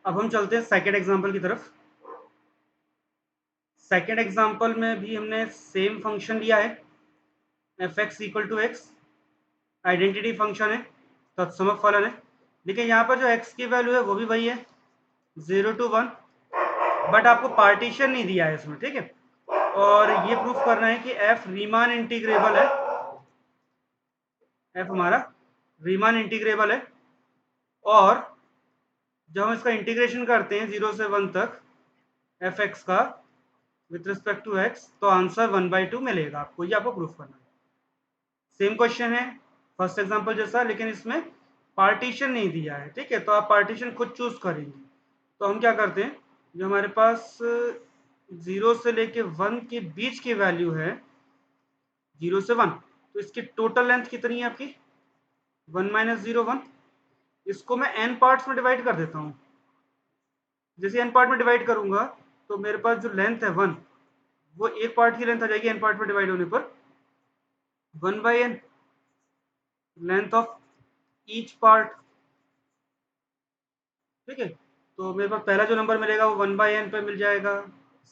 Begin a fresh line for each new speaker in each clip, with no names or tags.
अब हम चलते हैं सेकेंड एग्जाम्पल की तरफ। सेकेंड एग्जाम्पल में भी हमने सेम फंक्शन लिया है, F X equal to X, identity function है, तत्समक फलन है, लेकिन यहाँ पर जो एक्स की वैल्यू है वो भी वही है 0 to 1, बट आपको पार्टीशन नहीं दिया है इसमें, ठीक है। और ये प्रूफ करना है कि एफ रीमान इंटीग्रेबल है, एफ हमारा रीमान इंटीग्रेबल है, और जब हम इसका इंटीग्रेशन करते हैं 0 से 1 तक एफ एक्स का विथ रिस्पेक्ट टू एक्स, तो आंसर 1/2 मिलेगा आपको, ये आपको प्रूफ करना है। सेम क्वेश्चन है फर्स्ट एग्जांपल जैसा, लेकिन इसमें पार्टीशन नहीं दिया है, ठीक है। तो आप पार्टीशन खुद चूज करेंगे। तो हम क्या करते हैं, जो हमारे पास 0 से लेके 1 के बीच की वैल्यू है 0 से 1, तो इसकी टोटल लेंथ कितनी है आपकी 1 माइनस 0 1। इसको मैं n पार्ट्स में डिवाइड कर देता हूँ। जैसे n पार्ट में डिवाइड करूंगा तो मेरे पास जो लेंथ है 1, वो एक पार्ट की लेंथ आ जाएगी n पार्ट में डिवाइड होने पर 1/n length of each part, ठीक है। तो मेरे पास पहला जो नंबर मिलेगा वो 1/n पे मिल जाएगा,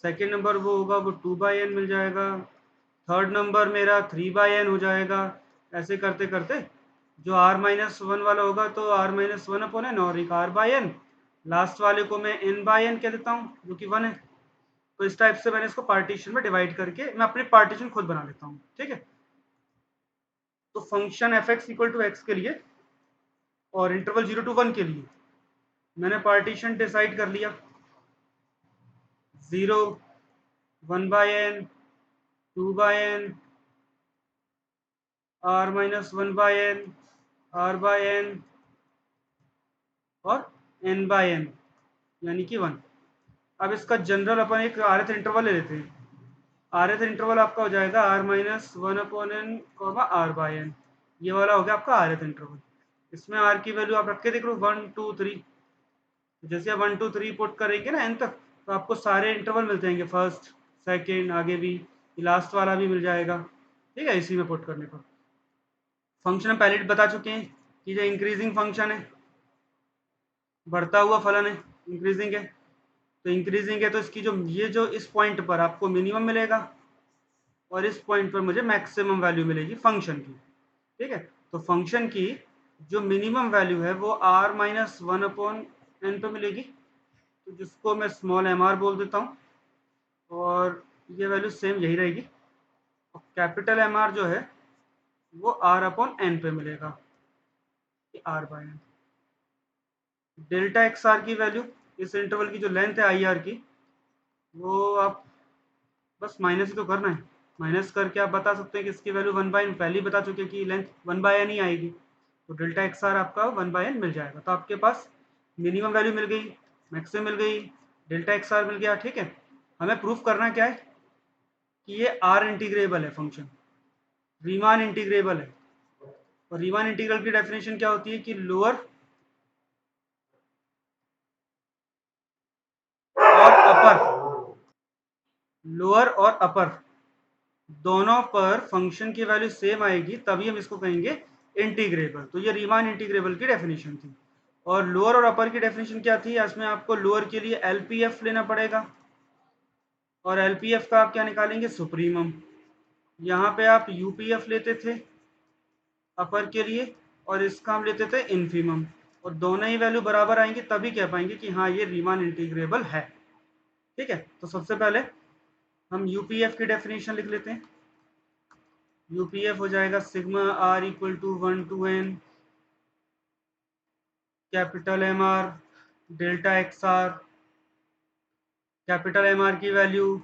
सेकेंड नंबर वो होगा वो 2/n मिल जाएगा, थर्ड नंबर मेरा 3/n हो जाएगा। ऐसे करते करते जो r-1 वाला होगा तो r-1/n और एक r/n, लास्ट वाले को मैं n/n कह देता हूँ जो कि 1 है। तो इस टाइप से मैंने इसको पार्टीशन में डिवाइड करके मैं अपनी पार्टीशन खुद बना लेता हूँ, ठीक है। तो function F X equal to X के लिए और इंटरवल 0 to 1 के लिए मैंने पार्टीशन डिसाइड कर लिया, 0 1/n 2/n r-1/n r/n और n/n यानी कि 1। अब इसका जनरल अपन एक rth इंटरवल ले लेते हैं। rth इंटरवल आपका हो जाएगा r-1/n r/n, ये वाला हो गया आपका rth इंटरवल। इसमें r की वैल्यू आप रख के देख लो 1 2 3, जैसे आप 1 2 3 पुट करेंगे ना n तक, तो आपको सारे इंटरवल मिल जाएंगे, फर्स्ट सेकेंड आगे भी, लास्ट वाला भी मिल जाएगा, ठीक है, इसी में पुट करने पर। फंक्शन हम पहले बता चुके हैं कि जो इंक्रीजिंग फंक्शन है, बढ़ता हुआ फलन है, इंक्रीजिंग है, तो इंक्रीजिंग है तो इसकी जो ये जो इस पॉइंट पर आपको मिनिमम मिलेगा और इस पॉइंट पर मुझे मैक्सिमम वैल्यू मिलेगी फंक्शन की, ठीक है। तो फंक्शन की जो मिनिमम वैल्यू है वो r-1/n पे मिलेगी, तो जिसको मैं स्मॉल mr बोल देता हूँ, और ये वैल्यू सेम यही रहेगी। और कैपिटल mr जो है वो r/n पे मिलेगा, r/n। डेल्टा एक्स आर की वैल्यू, इस इंटरवल की जो लेंथ है आई आर की, वो आप बस माइनस ही तो करना है, माइनस करके आप बता सकते हैं कि इसकी वैल्यू 1/n, पहले ही बता चुके कि लेंथ 1/n ही आएगी, तो डेल्टा एक्स आर आपका 1/n मिल जाएगा। तो आपके पास मिनिमम वैल्यू मिल गई, मैक्सिमम मिल गई, डेल्टा एक्स आर मिल गया, ठीक है। हमें प्रूफ करना क्या है कि ये आर इंटीग्रेबल है फंक्शन, रीमान इंटीग्रेबल है। और रीमान इंटीग्रल की डेफिनेशन क्या होती है कि लोअर और अपर, लोअर और अपर दोनों पर फंक्शन की वैल्यू सेम आएगी तभी हम इसको कहेंगे इंटीग्रेबल। तो ये रीमान इंटीग्रेबल की डेफिनेशन थी। और लोअर और अपर की डेफिनेशन क्या थी, इसमें आपको लोअर के लिए एलपीएफ लेना पड़ेगा, और एलपीएफ का आप क्या निकालेंगे, सुप्रीमम। यहाँ पे आप यूपीएफ लेते थे अपर के लिए, और इसका हम लेते थे इन्फीमम, और दोनों ही वैल्यू बराबर आएंगे तभी कह पाएंगे कि हाँ ये रीमान इंटीग्रेबल है, ठीक है। तो सबसे पहले हम यूपीएफ की डेफिनेशन लिख लेते हैं। यूपीएफ हो जाएगा sigma R equal to 1 to n capital M R delta X R. Capital M R की वैल्यू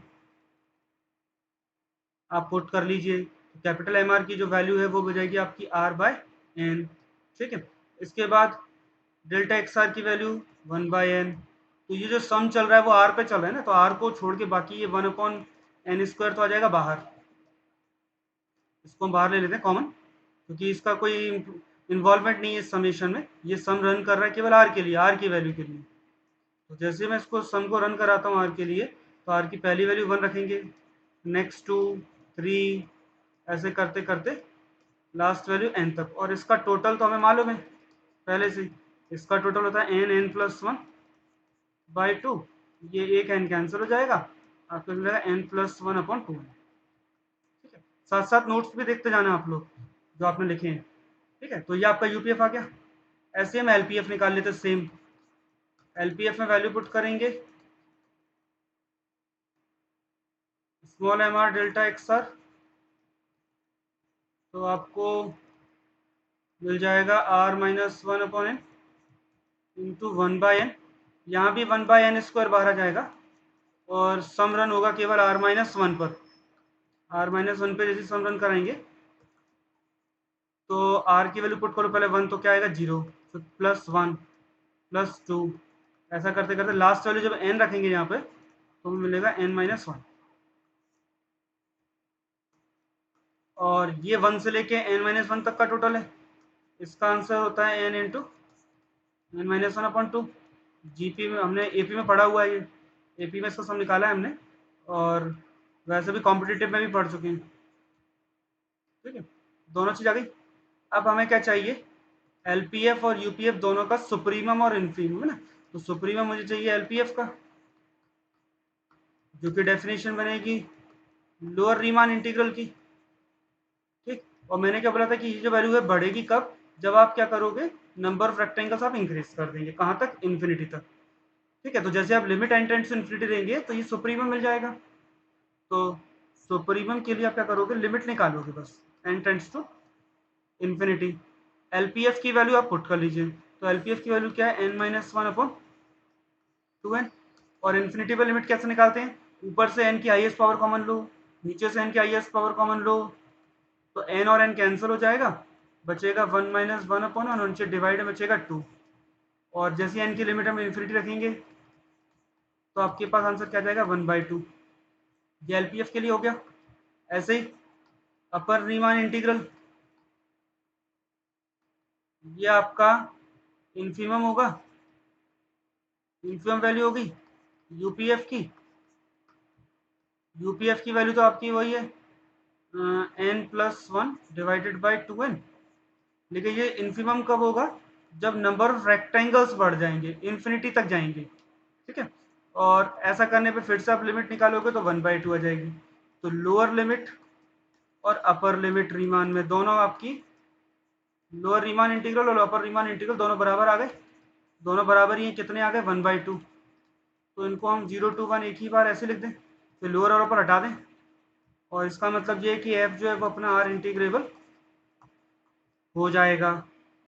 आप पुट कर लीजिए, कैपिटल एम आर की जो वैल्यू है वो हो जाएगी आपकी r/n, ठीक है। इसके बाद डेल्टा एक्स आर की वैल्यू 1/n। तो ये जो सम चल रहा है वो r पे चल रहा है ना, तो r को छोड़ के बाकी ये 1/n² तो आ जाएगा बाहर, इसको हम बाहर ले लेते हैं कॉमन, क्योंकि इसका कोई इन्वॉल्वमेंट नहीं है इस समेशन में, ये सम रन कर रहा है केवल r के लिए, r की वैल्यू के लिए। तो जैसे मैं इसको सम को रन कराता हूँ r के लिए, तो r की पहली वैल्यू 1 रखेंगे, नेक्स्ट 2 3, ऐसे करते करते लास्ट वैल्यू n तक। और इसका टोटल तो हमें मालूम है पहले से, इसका टोटल होता है n n+1, बाई 2, ये एक n कैंसिल हो जाएगा, आपको मिल जाएगा n+1/2। ठीक है, साथ साथ नोट्स भी देखते जाना आप लोग जो आपने लिखे हैं। ठीक है, तो ये आपका यूपीएफ आ गया। ऐसे हम एलपीएफ निकाल लेते सेम। एलपीएफ में वैल्यू पुट करेंगे small M R delta X R, तो आपको मिल जाएगा r-1/n इंटू 1/n। यहाँ भी 1/n² बाहर आ जाएगा और सम रन होगा केवल r-1 पर। r-1 पे जैसे सम रन कराएंगे तो r की वैल्यू पुट करो पहले 1, तो क्या आएगा 0, फिर +1 +2, ऐसा करते करते लास्ट वैल्यू जब n रखेंगे यहाँ पे तो मिलेगा n-1। और ये 1 से लेके n-1 तक का टोटल है। इसका आंसर होता है n इंटू n-1/2। जीपी में हमने एपी में पढ़ा हुआ है, ये एपी में इसका सम निकाला है हमने, और वैसे भी कॉम्पिटिटिव में भी पढ़ चुके हैं। ठीक है, दोनों चीज़ आ गई। अब हमें क्या चाहिए, एलपीएफ और यूपीएफ दोनों का सुप्रीमम और इन्फीमम है ना। तो सुप्रीमम मुझे चाहिए एलपीएफ का, जो कि डेफिनेशन बनेगी लोअर रीमान इंटीग्रल की। ठीक, और मैंने क्या बोला था कि ये जो वैल्यू है बढ़ेगी कब, जब आप क्या करोगे, नंबर ऑफ रेक्टेंगल्स आप इंक्रीज कर देंगे, कहाँ तक, इन्फिनिटी तक। ठीक है, तो जैसे आप limit n tends to infinity देंगे तो ये सुप्रीमम मिल जाएगा। तो सुप्रीमम के लिए आप क्या करोगे, लिमिट निकालोगे बस n tends to infinity. LPF की वैल्यू आप पुट कर लीजिए, तो एलपीएफ की वैल्यू क्या है, n-1/2n। और इन्फिनिटी पे लिमिट कैसे निकालते हैं, ऊपर से n की हाईएस्ट पावर कॉमन लो, नीचे से n की हाईएस्ट पावर कॉमन लो, तो n और n कैंसिल हो जाएगा, बचेगा 1-1/1 और नीचे डिवाइड बचेगा 2। और जैसे n की लिमिट हम इन्फिनिटी रखेंगे तो आपके पास आंसर क्या जाएगा, 1/2। ये एलपीएफ के लिए हो गया। ऐसे ही अपर रीमान इंटीग्रल, ये आपका इन्फीमम होगा, इन्फीमम वैल्यू होगी यूपीएफ की। यूपीएफ की वैल्यू तो आपकी वही है n+1 डिवाइडेड बाई 2n। लेकिन ये इन्फीमम कब होगा, जब नंबर ऑफ रेक्टेंगल्स बढ़ जाएंगे, इन्फिनिटी तक जाएंगे। ठीक है, और ऐसा करने पे फिर से आप लिमिट निकालोगे तो 1/2 आ जाएगी। तो लोअर लिमिट और अपर लिमिट रीमान में दोनों आपकी, लोअर रीमान इंटीग्रल और अपर रीमान इंटीग्रल दोनों बराबर आ गए। दोनों बराबर ही हैं, कितने आ गए, 1/2। तो इनको हम 0 to 1 एक ही बार ऐसे लिख दें, फिर लोअर और अपर हटा दें, और इसका मतलब ये है कि एफ जो है वो अपना आर इंटीग्रेबल हो जाएगा।